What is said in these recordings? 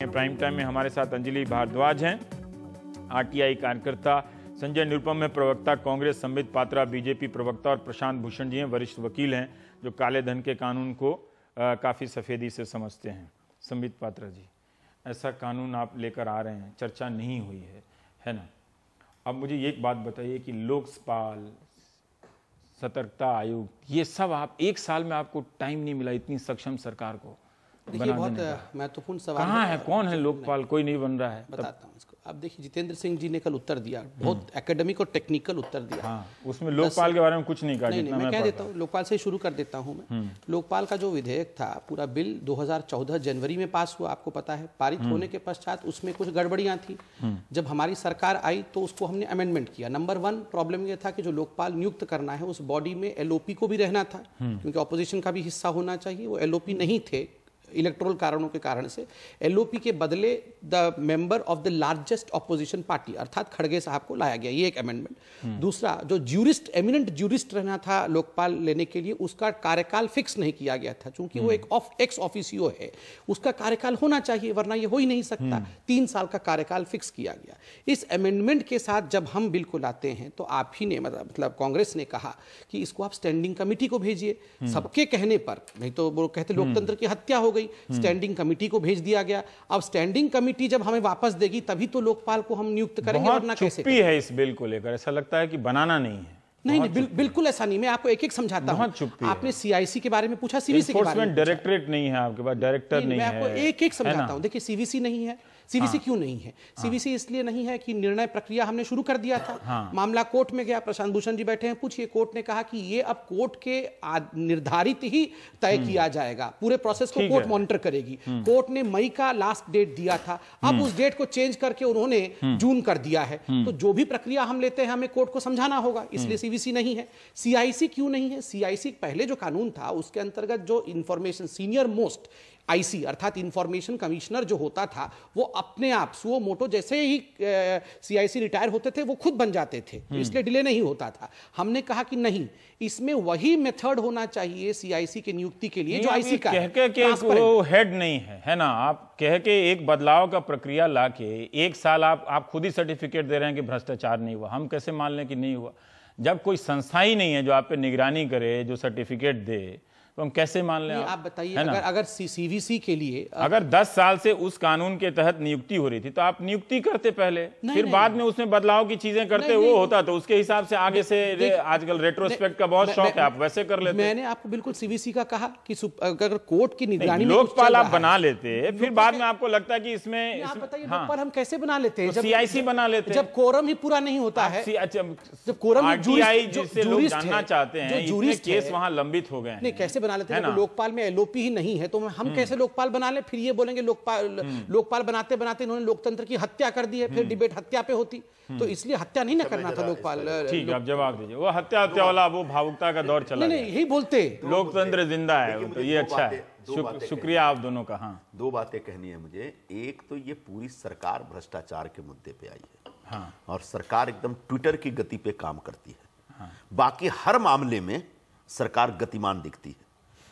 Prime time में हमारे साथ अंजलि भारद्वाज हैं, आरटीआई कार्यकर्ता, संजय निरुपम में प्रवक्ता कांग्रेस, संबित पात्रा बीजेपी प्रवक्ता और प्रशांत भूषण जी हैं, वरिष्ठ वकील हैं जो काले धन के कानून को काफ़ी सफेदी से समझते हैं। संबित पात्रा जी, ऐसा कानून आप लेकर आ रहे हैं, चर्चा नहीं हुई है ना? अब मुझे एक बात बताइए कि लोकपाल, सतर्कता आयोग, ये सब आप एक साल में आपको टाइम नहीं मिला इतनी सक्षम सरकार को? देखिए, बहुत महत्वपूर्ण सवाल कहाँ है, कौन है लोकपाल? कोई नहीं बन रहा है। बताता हूँ इसको। अब देखिए, जितेंद्र सिंह जी ने कल उत्तर दिया, बहुत एकेडमिक और टेक्निकल उत्तर दिया। हाँ, उसमें लोकपाल के बारे में कुछ नहीं कहा। नहीं, मैं कह देता हूँ, लोकपाल से शुरू कर देता हूँ मैं। लोकपाल का जो विधेयक था, पूरा बिल 2014 जनवरी में पास हुआ, आपको पता है। पारित होने के पश्चात उसमें कुछ गड़बड़ियां थी। जब हमारी सरकार आई तो उसको हमने अमेंडमेंट किया। नंबर 1 प्रॉब्लम यह था कि जो लोकपाल नियुक्त करना है उस बॉडी में एलओपी को भी रहना था, क्योंकि ऑपोजिशन का भी हिस्सा होना चाहिए। वो एलओपी नहीं थे इलेक्टोरल कारणों के कारण से। एलओपी के बदले the member of the largest opposition party अर्थात खड़गे साहब को लाया गया, ये एक अमेंडमेंट। दूसरा, जो ज्यूरिस्ट, एमिनेंट ज्यूरिस्ट रहना था लोकपाल लेने के लिए, उसका कार्यकाल फिक्स नहीं किया गया था, क्योंकि वो एक एक्स ऑफिसियो है, उसका कार्यकाल होना चाहिए, वरना ये हो ही नहीं सकता। 3 साल का कार्यकाल फिक्स किया गया। इस अमेंडमेंट के साथ जब हम बिल को लाते हैं तो आप ही ने मतलब कांग्रेस ने कहा कि इसको आप स्टैंडिंग कमेटी को भेजिए। सबके कहने पर, नहीं तो वो कहते लोकतंत्र की हत्या हो गई। स्टैंडिंग कमेटी को भेज दिया गया। अब स्टैंडिंग कमेटी जब हमें वापस देगी तभी तो लोकपाल को हम नियुक्त करेंगे, वरना कैसे? चुप्पी है इस बिल को लेकर, ऐसा लगता है कि बनाना नहीं है। नहीं, बिल्कुल ऐसा नहीं। मैं आपको एक एक समझाता हूं। आपने सीआईसी के बारे में पूछा, सीवीसी के बारे में। डायरेक्टरेट नहीं है आपके पास, डायरेक्टर नहीं है। मैं आपको एक एक समझाता हूं। देखिए, सीवीसी नहीं है। सीवीसी क्यों नहीं है? सीवीसी इसलिए नहीं है कि निर्णय प्रक्रिया हमने शुरू कर दिया था। मामला कोर्ट में गया, प्रशांत भूषण जी बैठे हैं, पूछिए। कोर्ट ने कहा कि ये अब कोर्ट के निर्धारित ही तय किया जाएगा, पूरे प्रोसेस को कोर्ट मॉनिटर करेगी। कोर्ट ने मई का लास्ट डेट दिया था, अब उस डेट को चेंज करके उन्होंने जून कर दिया है। तो जो भी प्रक्रिया हम लेते हैं हमें कोर्ट को समझाना होगा, इसलिए सीवीसी नहीं है। सीआईसी क्यों नहीं है? सीआईसी पहले जो कानून था उसके अंतर्गत जो इंफॉर्मेशन सीनियर मोस्ट आईसी अर्थात इंफॉर्मेशन कमिश्नर जो होता था, वो अपने आप सुओ मोटो, जैसे ही सीआईसी रिटायर होते थे वो खुद बन जाते थे, इसलिए डिले नहीं होता था। हमने कहा कि नहीं, इसमें वही मेथड होना चाहिए सीआईसी की नियुक्ति के लिए जो आईसी का है। कह के वो हेड नहीं है ना? आप कह के एक बदलाव का प्रक्रिया लाके 1 साल आप खुद ही सर्टिफिकेट दे रहे हैं कि भ्रष्टाचार नहीं हुआ। हम कैसे मान लें कि नहीं हुआ? जब कोई संस्था ही नहीं है जो आप पे निगरानी करे, जो सर्टिफिकेट दे, तो हम कैसे मान लें? आप बताइए, अगर सीवीसी के लिए अगर 10 साल से उस कानून के तहत नियुक्ति हो रही थी तो आप नियुक्ति करते पहले, फिर बाद में उसमें बदलाव की चीजें करते, वो होता तो उसके हिसाब से आगे से। आजकल रेट्रोस्पेक्ट का बहुत शौक है, आप वैसे कर लेते। मैंने आपको बिल्कुल सीवीसी का कहा कि अगर कोर्ट की निगरानी लोकपाल आप बना लेते, फिर बाद में आपको लगता है कि इसमें आप बताइए लोकपाल हम कैसे बना लेते हैं? सीआईसी बना लेते, जब कोरम ही पूरा नहीं होता है। जब कोरम, आरटीआई जिससे लोग जानना चाहते हैं, इतने केस वहां लंबित हो गए हैं, नहीं कैसे बना लेते हैं? लोकपाल में एलओपी ही नहीं है तो हम कैसे लोकपाल बना ले? फिर ये बोलेंगे लोकपाल बनाते बनाते इन्होंने लोकतंत्र की हत्या कर दी है, फिर डिबेट हत्या पे होती। तो इसलिए हत्या नहीं ना करना था लोकपाल। ठीक है, आप जवाब दीजिए। वो हत्या वाला वो भावुकता का दौर चला, नहीं यही बोलते, लोकतंत्र जिंदा है, तो ये अच्छा है। शुक्रिया आप दोनों का। हाँ, 2 बातें कहनी है मुझे। एक तो ये पूरी सरकार भ्रष्टाचार के मुद्दे पे आई है, और सरकार एकदम ट्विटर की गति पे काम करती है। बाकी हर मामले में सरकार गतिमान दिखती है।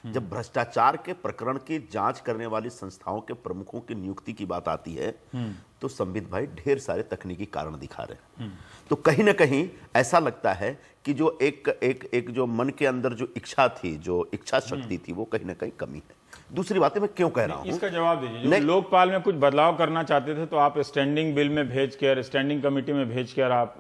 जब भ्रष्टाचार के प्रकरण की जांच करने वाली संस्थाओं के प्रमुखों की नियुक्ति की बात आती है तो संबित भाई ढेर सारे तकनीकी कारण दिखा रहे हैं। तो कहीं ना कहीं ऐसा लगता है कि जो एक जो मन के अंदर जो इच्छा थी, जो इच्छा शक्ति थी, वो कहीं ना कहीं कमी है। दूसरी बात है, मैं क्यों कह रहा हूं, इसका जवाब दीजिए। जो लोकपाल में कुछ बदलाव करना चाहते थे तो आप स्टैंडिंग बिल में भेज कर, स्टैंडिंग कमेटी में भेज कर आप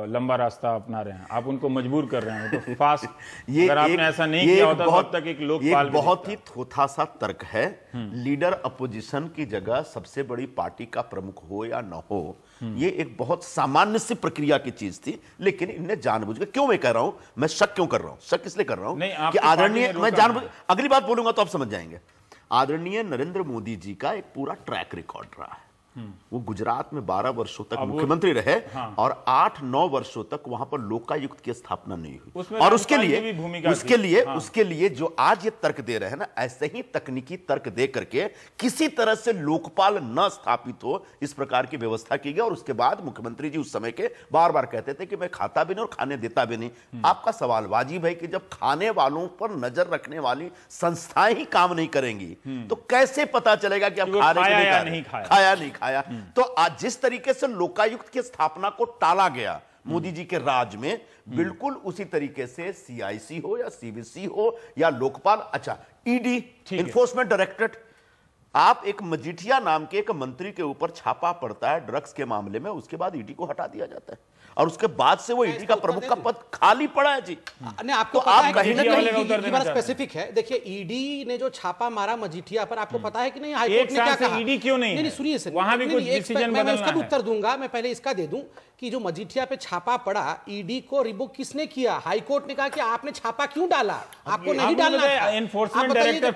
लंबा रास्ता अपना रहे हैं, आप उनको मजबूर कर रहे हैं तो फास्ट। अगर आपने ऐसा नहीं किया होता तब तक एक लोकपाल बहुत ही थोथा सा तर्क है। लीडर अपोजिशन की जगह सबसे बड़ी पार्टी का प्रमुख हो या न हो, ये एक बहुत सामान्य सी प्रक्रिया की चीज थी, लेकिन इन्हें जानबूझकर, क्यों मैं कह रहा हूं, मैं शक क्यों कर रहा हूं? शक इसलिए कर रहा हूं कि आदरणीय, मैं जानबूझ, अगली बात बोलूंगा तो आप समझ जाएंगे। आदरणीय नरेंद्र मोदी जी का एक पूरा ट्रैक रिकॉर्ड रहा है। वो गुजरात में 12 वर्षों तक मुख्यमंत्री रहे और 8-9 वर्षों तक वहां पर लोकायुक्त की स्थापना नहीं हुई। और उसके लिए जो आज ये तर्क दे रहे हैं ना, ऐसे ही तकनीकी तर्क दे करके किसी तरह से लोकपाल न स्थापित हो, इस प्रकार की व्यवस्था की गई। और उसके बाद मुख्यमंत्री जी उस समय के बार बार कहते थे कि मैं खाता भी नहीं और खाने देता भी नहीं। आपका सवाल वाजिब है कि जब खाने वालों पर नजर रखने वाली संस्थाएं ही काम नहीं करेंगी तो कैसे पता चलेगा कि आप खाया नहीं खाया। तो आज जिस तरीके से लोकायुक्त की स्थापना को टाला गया मोदी जी के राज में, बिल्कुल उसी तरीके से सीआईसी हो या सीबीसी हो या लोकपाल, अच्छा ईडी इन्फोर्समेंट डायरेक्टरेट, आप एक मजीठिया नाम के एक मंत्री के ऊपर छापा पड़ता है ड्रग्स के मामले में, उसके बाद ईडी को हटा दिया जाता है और उसके बाद से वो ईडी का प्रमुख का पद खाली पड़ा है जी। नहीं, आपको तो आप कहीं ना कहीं बड़ा स्पेसिफिक है। देखिए ईडी ने जो छापा मारा मजीठिया पर, आपको पता है कि नहीं हाईकोर्ट ने क्या कहा? ईडी क्यों नहीं? सुनिए सर, वहां भी कुछ डिसीजन बदलना है। मैं उसका उत्तर दूंगा, मैं पहले इसका दे दूं कि जो मजीठिया पे छापा पड़ा, ईडी को रिबुक किसने किया? हाईकोर्ट ने कहा कि आपने छापा क्यों डाला, आपको नहीं डालना था। एनफोर्समेंट डायरेक्टर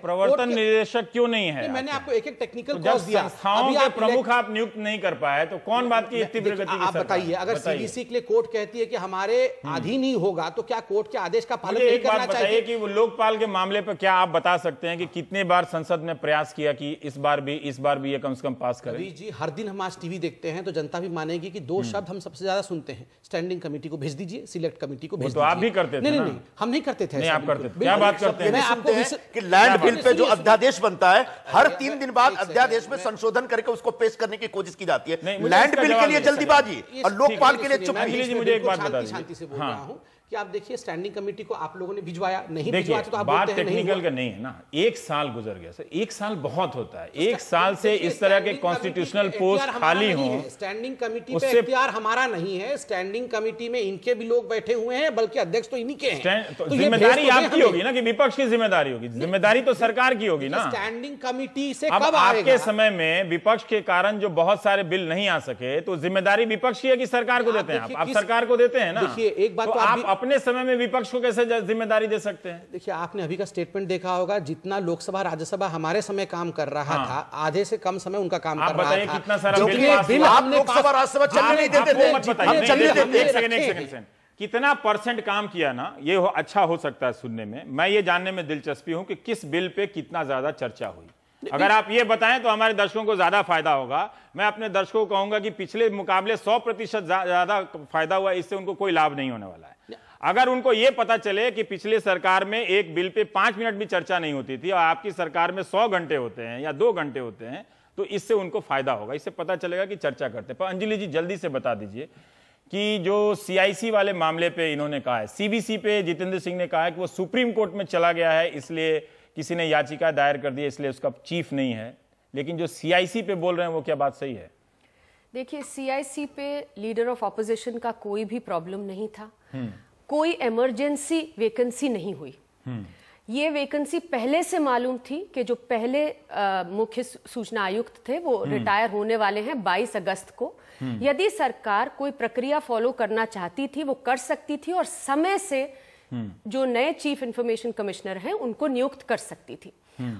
प्रवर्तन निदेशक क्यों नहीं है? मैंने आपको एक एक टेक्निकल कॉज दिया। संस्थाओं के प्रमुख आप नियुक्त नहीं कर पाए तो कौन बात की तीव्र गति की? आप बताइए, अगर सीबीसी के लिए कोर्ट कहती है कि हमारे अधीन ही होगा तो क्या कोर्ट के आदेश का पालन नहीं करना चाहिए? कि वो लोकपाल के मामले पर क्या आप बता सकते हैं कि कितने बार संसद ने प्रयास किया कि इस बार भी ये कम से कम पास करें? जी, हर दिन हम आज टीवी देखते हैं तो जनता भी मानेगी कि दो शब्द हम सबसे ज्यादा सुनते हैं, स्टैंडिंग कमेटी को भेज दीजिए, सिलेक्ट कमेटी को भेज दीजिए। तो आप भी करते थे? नहीं, हम नहीं करते थे। आप करते थे? क्या बात करते हैं? मैं आपको कि लैंड बिल पे जो अध्यादेश बनता है, हर 3 दिन बाद अध्यादेश में संशोधन करके उसको पेश करने की कोशिश की जाती है। लैंड बिल के लिए जल्दीबाजी और लोकपाल के लिए चुप्पी। मुझे एक बात बता दीजिए, शांति से बोल रहा हूं कि आप देखिए स्टैंडिंग कमेटी को आप लोगों ने भिजवाया, नहीं भिजवाया तो आप बात टेक्निकल का नहीं है ना। 1 साल गुजर गया सर, 1 साल बहुत होता है। 1 साल से इस तरह के कॉन्स्टिट्यूशनल पोस्ट खाली हो, स्टैंडिंग कमेटी पे इख्तियार हमारा नहीं है। स्टैंडिंग कमेटी में इनके भी लोग बैठे हुए हैं, बल्कि अध्यक्ष तो इन्हीं के हैं। तो जिम्मेदारी आपकी होगी ना कि विपक्ष की जिम्मेदारी होगी? जिम्मेदारी तो सरकार की होगी ना। स्टैंडिंग कमेटी से अब आपके समय में विपक्ष के कारण जो बहुत सारे बिल नहीं आ सके, तो जिम्मेदारी विपक्ष की है कि सरकार को देते हैं? आप सरकार को देते हैं ना। देखिए एक बात, आप अपने समय में विपक्ष को कैसे जिम्मेदारी दे सकते हैं? देखिए आपने अभी का स्टेटमेंट देखा होगा, जितना लोकसभा राज्यसभा हमारे समय काम कर रहा था, आधे से कम समय उनका काम कर रहा था। कितना सारा बिल आप लोकसभा राज्यसभा चलने नहीं देते थे। कितना % काम किया ना, ये अच्छा हो सकता है सुनने में। मैं ये जानने में दिलचस्पी हूं कि किस बिल पे कितना ज्यादा चर्चा हुई। अगर आप ये बताएं तो हमारे दर्शकों को ज्यादा फायदा होगा। मैं अपने दर्शकों को कहूंगा कि पिछले मुकाबले 100% ज्यादा फायदा हुआ, इससे उनको कोई लाभ नहीं होने वाला है। अगर उनको यह पता चले कि पिछले सरकार में एक बिल पे 5 मिनट भी चर्चा नहीं होती थी और आपकी सरकार में 100 घंटे होते हैं या 2 घंटे होते हैं, तो इससे उनको फायदा होगा। इससे पता चलेगा कि चर्चा करते हैं। पर अंजलि जी जल्दी से बता दीजिए कि जो सीआईसी वाले मामले पे इन्होंने कहा है, सीबीसी पे जितेंद्र सिंह ने कहा है कि वो सुप्रीम कोर्ट में चला गया है, इसलिए किसी ने याचिका दायर कर दी, इसलिए उसका चीफ नहीं है। लेकिन जो सीआईसी पे बोल रहे हैं वो क्या बात सही है? देखिए सीआईसी पे लीडर ऑफ ऑपोजिशन का कोई भी प्रॉब्लम नहीं था। कोई इमरजेंसी वैकेंसी नहीं हुई। ये वैकेंसी पहले से मालूम थी कि जो पहले मुख्य सूचना आयुक्त थे वो रिटायर होने वाले हैं 22 अगस्त को। यदि सरकार कोई प्रक्रिया फॉलो करना चाहती थी वो कर सकती थी और समय से जो नए चीफ इंफॉर्मेशन कमिश्नर हैं उनको नियुक्त कर सकती थी।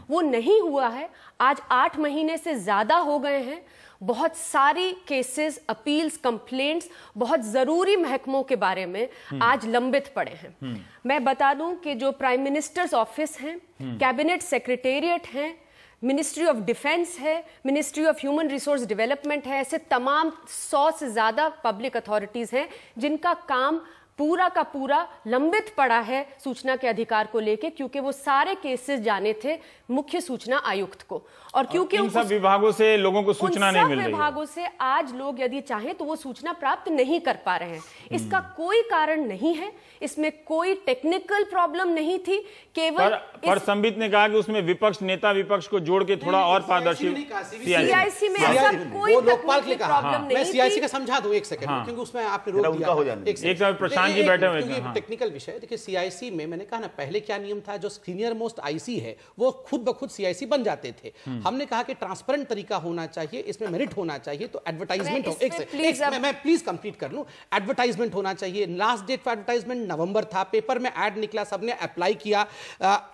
वो नहीं हुआ है। आज 8 महीने से ज्यादा हो गए हैं। बहुत सारी केसेस, अपील्स, कंप्लेंट्स बहुत जरूरी महकमों के बारे में आज लंबित पड़े हैं। मैं बता दूं कि जो प्राइम मिनिस्टर्स ऑफिस हैं, कैबिनेट सेक्रेटेरिएट है, मिनिस्ट्री ऑफ डिफेंस है, ministry of human resource development है, ऐसे तमाम 100 से ज्यादा पब्लिक अथॉरिटीज हैं जिनका काम पूरा का पूरा लंबित पड़ा है सूचना के अधिकार को लेके, क्योंकि वो सारे केसेस जाने थे मुख्य सूचना आयुक्त को। और क्योंकि इन सब विभागों से लोगों को सूचना नहीं मिल रही है। विभागों से आज लोग यदि चाहें तो वो सूचना प्राप्त नहीं कर पा रहे हैं। इसका कोई कारण नहीं है, इसमें कोई टेक्निकल प्रॉब्लम नहीं थी। केवल पर संबित ने कहा कि उसमें विपक्ष, नेता विपक्ष को जोड़ के थोड़ा और पारदर्शी, सीआईसी में ऐसा कोई लोकपाल के प्रॉब्लम नहीं। मैं सीआईसी का समझा दूं 1 सेकंड, क्योंकि उसमें आपने रोक दिया। एक प्रशांत प्रशांत जी बैठे हुए थे। टेक्निकल विषय देखिए, सीआईसी में मैंने कहा ना, पहले क्या नियम था, जो सीनियर मोस्ट आईसी है वो खुद ब खुद सीआईसी बन जाते थे। हमने कहा कि ट्रांसपेरेंट तरीका होना चाहिए, इसमें मेरिट होना चाहिए, तो एडवर्टाइजमेंट हो, मैं प्लीज कंप्लीट कर लूं, एडवर्टाइजमेंट होना चाहिए। लास्ट डेट फॉर एडवर्टाइजमेंट नवंबर था, पेपर में ऐड निकला, सबने अप्लाई किया।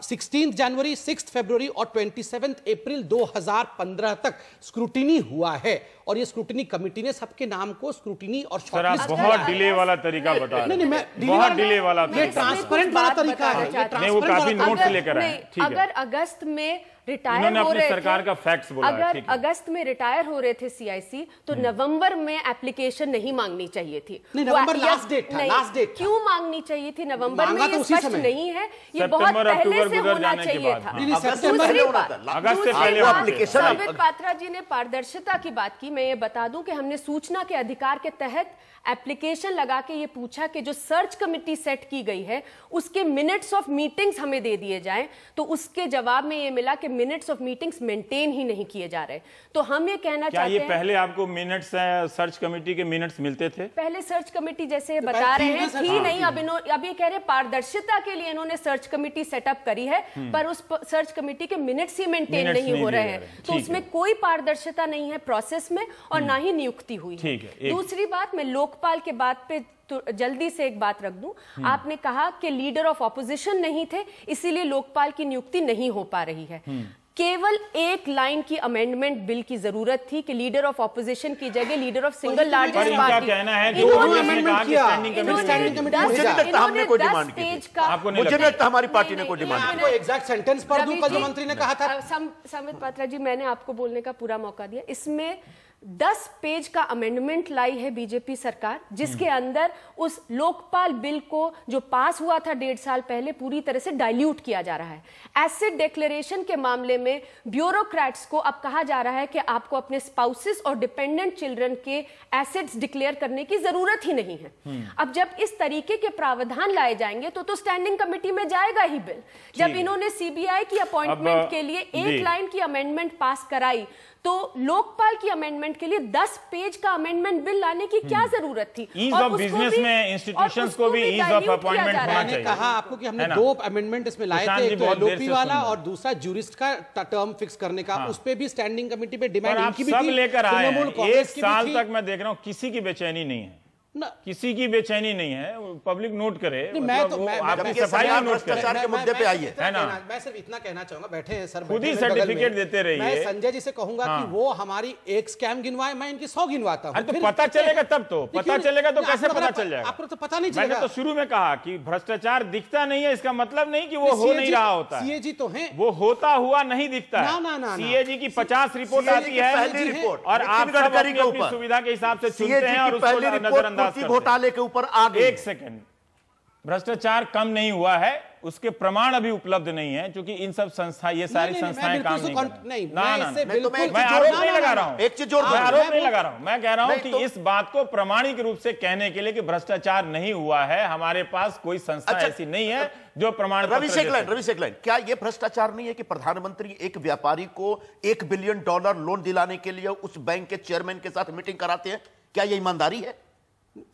16 जनवरी, 6 फरवरी और 27 अप्रैल 2015 तक स्क्रूटिनी हुआ है, और ये स्क्रूटिनी कमेटी ने सबके नाम को स्क्रूटिनी और शॉर्टलिस्ट बहुत डिले वाला तरीका बता रहे हैं। नहीं, बहुत डिले वाला, ये ट्रांसपेरेंट वाला तरीका है, नहीं वो काफी नोट्स लेकर आए। ठीक है, अगर अगस्त में रिटायर इन्होंने हो अपने रहे सरकार थे, का फैक्ट्स बोला, अगर अगस्त में रिटायर हो रहे थे सीआईसी, तो नवंबर में एप्लीकेशन नहीं मांगनी चाहिए थी। नहीं, नवंबर लास्ट डेट था, लास्ट डेट क्यों मांगनी चाहिए थी नवंबर में? ये स्पष्ट नहीं है, ये बहुत सितंबर, पहले अक्टूबर से गुजर होना जाने के चाहिए बाद, था। अगस्त से पहले एप्लीकेशन। संबित पात्रा जी ने पारदर्शिता की बात की। मैं ये बता दूं कि हमने सूचना के अधिकार के तहत एप्लीकेशन लगा के ये पूछा कि जो सर्च कमेटी सेट की गई है उसके मिनट्स ऑफ मीटिंग्स हमें दे दिए जाएं, तो उसके जवाब में ये मिला कि मिनट्स ऑफ मीटिंग्स मेंटेन ही नहीं किए जा रहे। तो हम ये कहना चाहते हैं, पहले आपको मिनट्स सर्च कमेटी के मिनट्स मिलते थे? पहले सर्च कमेटी जैसे बता रहे हैं थी नहीं, अब ये कह रहे पारदर्शिता के लिए इन्होंने सर्च कमेटी सेटअप करी है, पर उस सर्च कमेटी के मिनट्स ही मेंटेन नहीं हो रहे हैं, तो उसमें कोई पारदर्शिता नहीं है प्रोसेस में, और ना ही नियुक्ति हुई है। दूसरी बात, मैं लोकपाल के बात पे तो जल्दी से एक बात रख दूं। आपने कहा कि लीडर ऑफ ऑपोजिशन नहीं थे, इसीलिए लोकपाल की नियुक्ति नहीं हो पा रही है। केवल एक लाइन की अमेंडमेंट बिल की जरूरत थी कि लीडर ऑफ ऑपोजिशन की जगह leader of single largest party. कहना है कि हमारी पार्टी ने कोई डिमांड आपको एग्जैक्ट सेंटेंस पढ़ दूं, कल जो मंत्री ने कहा था। संबित पात्रा जी, मैंने आपको बोलने का पूरा मौका दिया। इसमें 10 पेज का अमेंडमेंट लाई है बीजेपी सरकार, जिसके अंदर उस लोकपाल बिल को जो पास हुआ था 1.5 साल पहले पूरी तरह से डाइल्यूट किया जा रहा है। एसेट डिक्लेरेशन के मामले में ब्यूरोक्रेट्स को अब कहा जा रहा है कि आपको अपने स्पाउसेस और डिपेंडेंट चिल्ड्रन के एसेट्स डिक्लेयर करने की जरूरत ही नहीं है। अब जब इस तरीके के प्रावधान लाए जाएंगे तो स्टैंडिंग कमेटी में जाएगा ही बिल। जब इन्होंने सीबीआई की अपॉइंटमेंट के लिए एक लाइन की अमेंडमेंट पास कराई, तो लोकपाल की अमेंडमेंट के लिए 10 पेज का अमेंडमेंट बिल लाने की क्या जरूरत थी? ईज ऑफ बिजनेस में इंस्टीट्यूशंस को भी ईज ऑफ अपॉइंटमेंट होना चाहिए। मैंने कहा आपको कि हमने 2 अमेंडमेंट इसमें लाए थे, एक तो एलओपी वाला और दूसरा ज्यूरिस्ट का टर्म फिक्स करने का। उस पे भी स्टैंडिंग कमेटी पे डिमांड इनकी भी थी, सब लेकर आए हैं। एक साल तक मैं देख रहा हूं किसी की बेचैनी नहीं है, किसी की बेचैनी नहीं है। पब्लिक नोट करे, आपकी सफाई नोट करे, के मुद्दे पे आई है ना। मैं सिर्फ इतना कहना चाहूंगा, बैठे हैं सर, खुद ही सर्टिफिकेट देते रहिए। मैं संजय जी से कहूंगा कि वो हमारी एक स्कैम गिनवाए, मैं इनकी 100 गिनवाता हूं। तो पता चलेगा तब तो, पता चलेगा तो कैसे पता चल जाएगा? आपको तो पता नहीं चलेगा। मैंने तो शुरू में कहा कि भ्रष्टाचार दिखता नहीं है, इसका मतलब नहीं कि वो हो नहीं रहा होता। सीएजी तो है, वो होता हुआ नहीं दिखता है। सीएजी की 50 रिपोर्ट आती है और आप गडकरी के ऊपर सुविधा के हिसाब से चुनते हैं और उसको नजरअंदाज करते हैं। घोटाले के ऊपर आगे एक सेकंड, भ्रष्टाचार कम नहीं हुआ है, उसके प्रमाण अभी उपलब्ध नहीं है, क्योंकि इन सब संस्था, ये सारी संस्थाएं काम नहीं कर रही। मैं आरोप नहीं लगा रहा हूं, एक चीज जोड़, मैं आरोप नहीं लगा रहा हूं, मैं कह रहा हूं कि इस बात को प्रमाणिक रूप से कहने के लिए कि भ्रष्टाचार नहीं हुआ है, हमारे पास कोई संस्था ऐसी नहीं है जो प्रमाण। रवि शेखलाइन, क्या ये भ्रष्टाचार नहीं है कि प्रधानमंत्री एक व्यापारी को $1 बिलियन लोन दिलाने के लिए उस बैंक के चेयरमैन के साथ मीटिंग कराते हैं? क्या ये ईमानदारी है?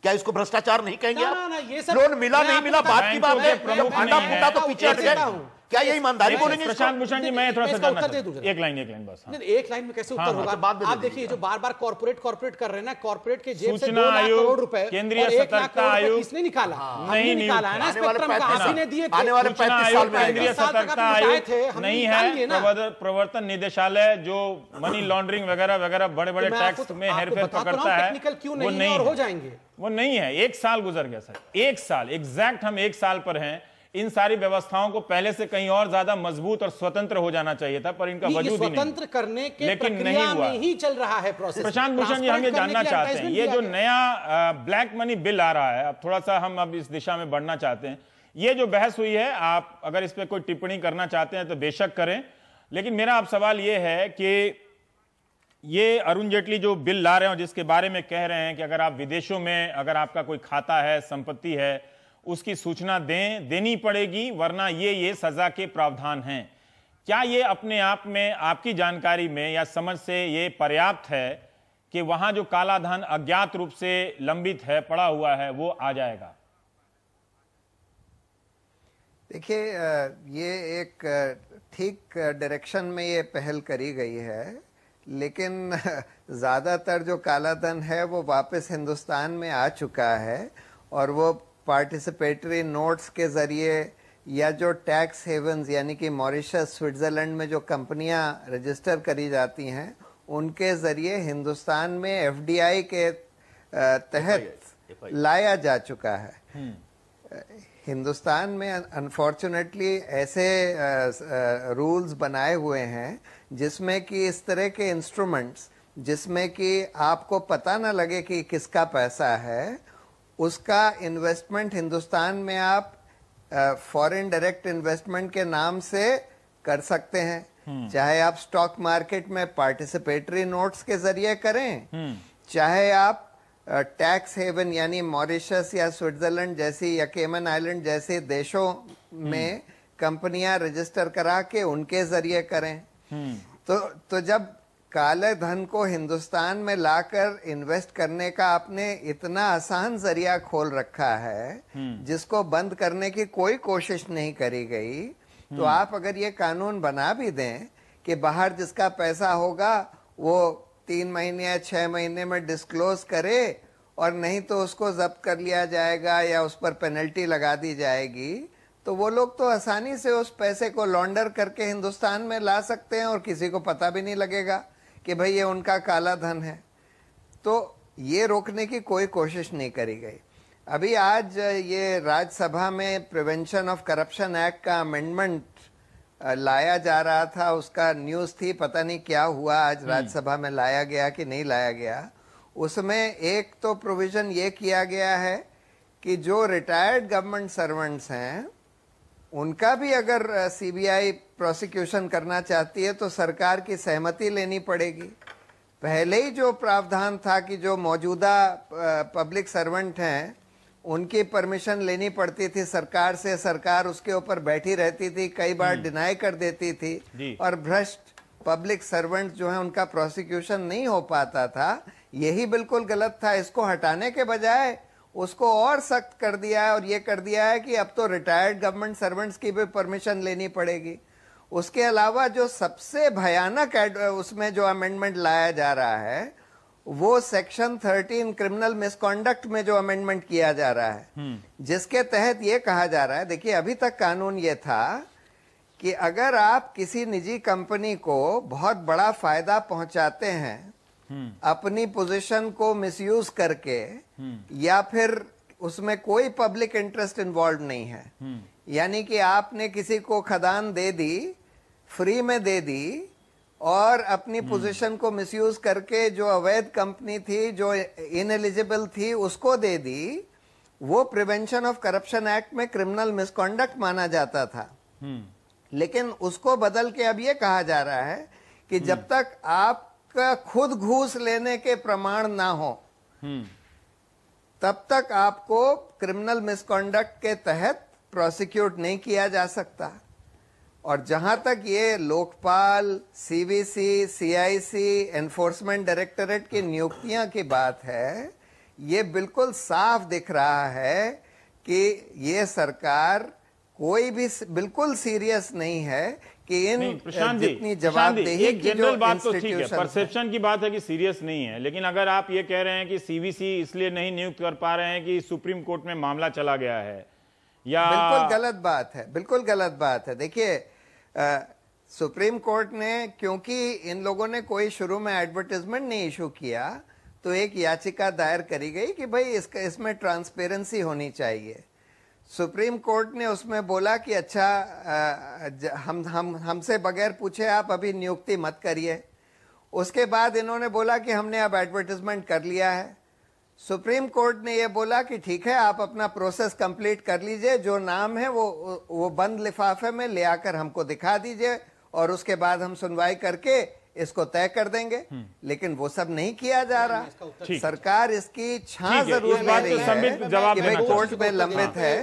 क्या इसको भ्रष्टाचार नहीं कहेंगे आप? ये सब लोन मिला नहीं मिला बात की बात है, जब अंडा फूटा तो पीछे हट गए। क्या ये ईमानदारी बोलेंगे? प्रशांत भूषण जी, मैं थोड़ा सा जानना चाहता हूं, एक लाइन बस। एक लाइन में कैसे उत्तर होगा? आप देखिए, जो बार बार कॉर्पोरेट कर रहे हैं ना, कॉर्पोरेट के जेब से 2 लाख करोड़ रुपए, केंद्रीय सतर्कता आयोग किसने निकाला? नहीं निकाला है ना, स्पेक्ट्रम का आप ही ने दिए। आने वाले 35 साल में केंद्रीय सतर्कता आयोग नहीं है, प्रवर्तन निदेशालय जो मनी लॉन्ड्रिंग वगैरह वगैरह बड़े बड़े टैक्स में हेरफेर पकड़ता है, वो नहीं हो जाएंगे, वो नहीं है। 1 साल गुजर गया सर, 1 साल एग्जैक्ट, हम 1 साल पर हैं। इन सारी व्यवस्थाओं को पहले से कहीं और ज्यादा मजबूत और स्वतंत्र हो जाना चाहिए था, पर इनका वजूद ही नहीं। स्वतंत्र करने के लेकिन नहीं प्रक्रिया हुआ, में ही चल रहा है प्रोसेस। प्रशांत भूषण जी, हम ये जानना चाहते हैं, ये जो नया ब्लैक मनी बिल आ रहा है, अब थोड़ा सा हम अब इस दिशा में बढ़ना चाहते हैं। ये जो बहस हुई है, आप अगर इस पर कोई टिप्पणी करना चाहते हैं तो बेशक करें, लेकिन मेरा अब सवाल ये है कि ये अरुण जेटली जो बिल ला रहे हैं, जिसके बारे में कह रहे हैं कि अगर आप विदेशों में, अगर आपका कोई खाता है, संपत्ति है, उसकी सूचना देनी पड़ेगी, वरना ये सजा के प्रावधान हैं। क्या ये अपने आप में, आपकी जानकारी में या समझ से ये पर्याप्त है कि वहां जो काला धन अज्ञात रूप से लंबित है, पड़ा हुआ है, वो आ जाएगा? देखिए, ये एक ठीक डायरेक्शन में ये पहल करी गई है, लेकिन ज़्यादातर जो काला धन है वो वापस हिंदुस्तान में आ चुका है, और वो पार्टिसिपेटरी नोट्स के ज़रिए या जो टैक्स हेवन्स यानी कि मॉरिशस, स्विट्ज़रलैंड में जो कंपनियां रजिस्टर करी जाती हैं उनके ज़रिए हिंदुस्तान में एफडीआई के तहत लाया जा चुका है। हिंदुस्तान में अनफॉर्चुनेटली ऐसे रूल्स बनाए हुए हैं जिसमें कि इस तरह के इंस्ट्रूमेंट्स जिसमें कि आपको पता ना लगे कि किसका पैसा है, उसका इन्वेस्टमेंट हिंदुस्तान में आप फॉरेन डायरेक्ट इन्वेस्टमेंट के नाम से कर सकते हैं। चाहे आप स्टॉक मार्केट में पार्टिसिपेटरी नोट्स के जरिए करें, चाहे आप टैक्स हेवन यानी मॉरिशस या स्विट्जरलैंड जैसी या केमन आइलैंड जैसे देशों में कंपनियां रजिस्टर करा के उनके जरिए करें। तो जब काले धन को हिंदुस्तान में लाकर इन्वेस्ट करने का आपने इतना आसान जरिया खोल रखा है जिसको बंद करने की कोई कोशिश नहीं करी गई, तो आप अगर ये कानून बना भी दें कि बाहर जिसका पैसा होगा वो 3 महीने या 6 महीने में डिस्क्लोज करे और नहीं तो उसको जब्त कर लिया जाएगा या उस पर पेनल्टी लगा दी जाएगी, तो वो लोग तो आसानी से उस पैसे को लॉन्डर करके हिंदुस्तान में ला सकते हैं और किसी को पता भी नहीं लगेगा कि भाई ये उनका काला धन है। तो ये रोकने की कोई कोशिश नहीं करी गई। अभी आज ये राज्यसभा में प्रिवेंशन ऑफ करप्शन एक्ट का अमेंडमेंट लाया जा रहा था, उसका न्यूज़ थी, पता नहीं क्या हुआ आज राज्यसभा में लाया गया कि नहीं लाया गया। उसमें एक तो प्रोविजन ये किया गया है कि जो रिटायर्ड गवर्नमेंट सर्वेंट्स हैं उनका भी अगर सीबीआई प्रोसिक्यूशन करना चाहती है तो सरकार की सहमति लेनी पड़ेगी। पहले ही जो प्रावधान था कि जो मौजूदा पब्लिक सर्वेंट हैं उनकी परमिशन लेनी पड़ती थी सरकार से, सरकार उसके ऊपर बैठी रहती थी, कई बार डिनाई कर देती थी और भ्रष्ट पब्लिक सर्वेंट जो है उनका प्रोसिक्यूशन नहीं हो पाता था। यही बिल्कुल गलत था। इसको हटाने के बजाय उसको और सख्त कर दिया है और ये कर दिया है कि अब तो रिटायर्ड गवर्नमेंट सर्वेंट्स की भी परमिशन लेनी पड़ेगी। उसके अलावा जो सबसे भयानक उसमें जो अमेंडमेंट लाया जा रहा है वो सेक्शन 13 क्रिमिनल मिसकॉन्डक्ट में जो अमेंडमेंट किया जा रहा है, जिसके तहत ये कहा जा रहा है, देखिए अभी तक कानून ये था कि अगर आप किसी निजी कंपनी को बहुत बड़ा फायदा पहुंचाते हैं अपनी पोजीशन को मिसयूज करके या फिर उसमें कोई पब्लिक इंटरेस्ट इन्वॉल्व नहीं है, यानी कि आपने किसी को खदान दे दी, फ्री में दे दी और अपनी पोजीशन को मिसयूज करके जो अवैध कंपनी थी जो इनएलिजिबल थी उसको दे दी, वो प्रिवेंशन ऑफ करप्शन एक्ट में क्रिमिनल मिसकॉन्डक्ट माना जाता था। लेकिन उसको बदल के अब ये कहा जा रहा है कि जब तक आपका खुद घूस लेने के प्रमाण ना हो तब तक आपको क्रिमिनल मिसकॉन्डक्ट के तहत प्रोसिक्यूट नहीं किया जा सकता। और जहां तक ये Lokpal, CVC, CIC, enforcement directorate की नियुक्तियां की बात है, ये बिल्कुल साफ दिख रहा है कि ये सरकार कोई भी बिल्कुल सीरियस नहीं है कि इन जितनी जवाबदेही की जो बात तो ठीक है, परसेप्शन की बात है कि सीरियस नहीं है, लेकिन अगर आप ये कह रहे हैं कि सीवीसी इसलिए नहीं नियुक्त कर पा रहे हैं कि सुप्रीम कोर्ट में मामला चला गया है, या बिल्कुल गलत बात है, बिल्कुल गलत बात है। देखिए सुप्रीम कोर्ट ने, क्योंकि इन लोगों ने कोई शुरू में एडवर्टाइजमेंट नहीं इशू किया, तो एक याचिका दायर करी गई कि भाई इसमें ट्रांसपेरेंसी होनी चाहिए। सुप्रीम कोर्ट ने उसमें बोला कि अच्छा हमसे बगैर पूछे आप अभी नियुक्ति मत करिए। उसके बाद इन्होंने बोला कि हमने अब एडवर्टाइजमेंट कर लिया है। सुप्रीम कोर्ट ने ये बोला कि ठीक है आप अपना प्रोसेस कंप्लीट कर लीजिए, जो नाम है वो बंद लिफाफे में ले आकर हमको दिखा दीजिए और उसके बाद हम सुनवाई करके इसको तय कर देंगे। लेकिन वो सब नहीं किया जा रहा। सरकार इसकी छां जरूर ले रही है कि भाई कोर्ट में लंबित है,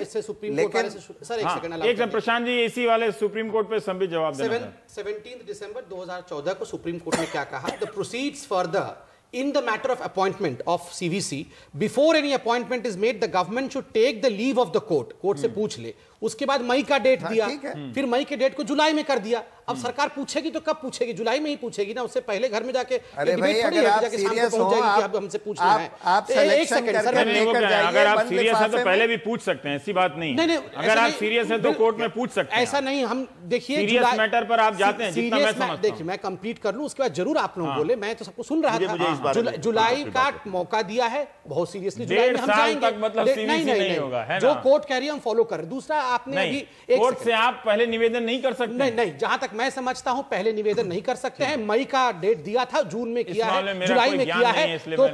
लेकिन एक प्रशांत जी इसी वाले सुप्रीम कोर्ट पे संबित जवाब देना है। 17 दिसंबर 2014 को सुप्रीम कोर्ट ने क्या कहा, the proceeds further in the matter of appointment of CVC, before any appointment is made, the government should take the leave of the court. Court से पूछ ले, उसके बाद मई का डेट दिया, ठीक है। फिर मई के डेट को जुलाई में कर दिया। अब सरकार पूछेगी तो कब पूछेगी? जुलाई में ही पूछेगी ना, उससे पहले घर में जाके अरे भाई, अगर आप सीरियस हो, आप हमसे पूछना है। आप सिलेक्शन करके लेकर जाइए, अगर आप बंद सीरियस है तो लिफाफे पहले में। भी पूछ सकते हैं, ऐसी बात नहीं। नहीं, अगर आप सीरियस है तो कोर्ट में पूछ सकते हैं। ऐसा नहीं, हम देखिए सीरियस मैटर पर आप जाते हैं, जितना मैं समझता हूं। देखिए मैं कंप्लीट कर लूं, उसके बाद जरूर आप लोग बोले। मैं तो सबको सुन रहा था। जुलाई का मौका दिया है, बहुत सीरियसली जुलाई में हम जाएंगे। मतलब नहीं होगा, है जो कोर्ट कह रही है हम फॉलो कर रहे हैं। दूसरा, आपने अभी कोर्ट से आप पहले निवेदन नहीं कर सकते। नहीं, जहां तक मैं समझता हूं पहले निवेदन नहीं कर सकते हैं। मई का डेट दिया था, जून में किया है, जुलाई में किया है, तो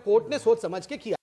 कोर्ट ने सोच समझ के किया।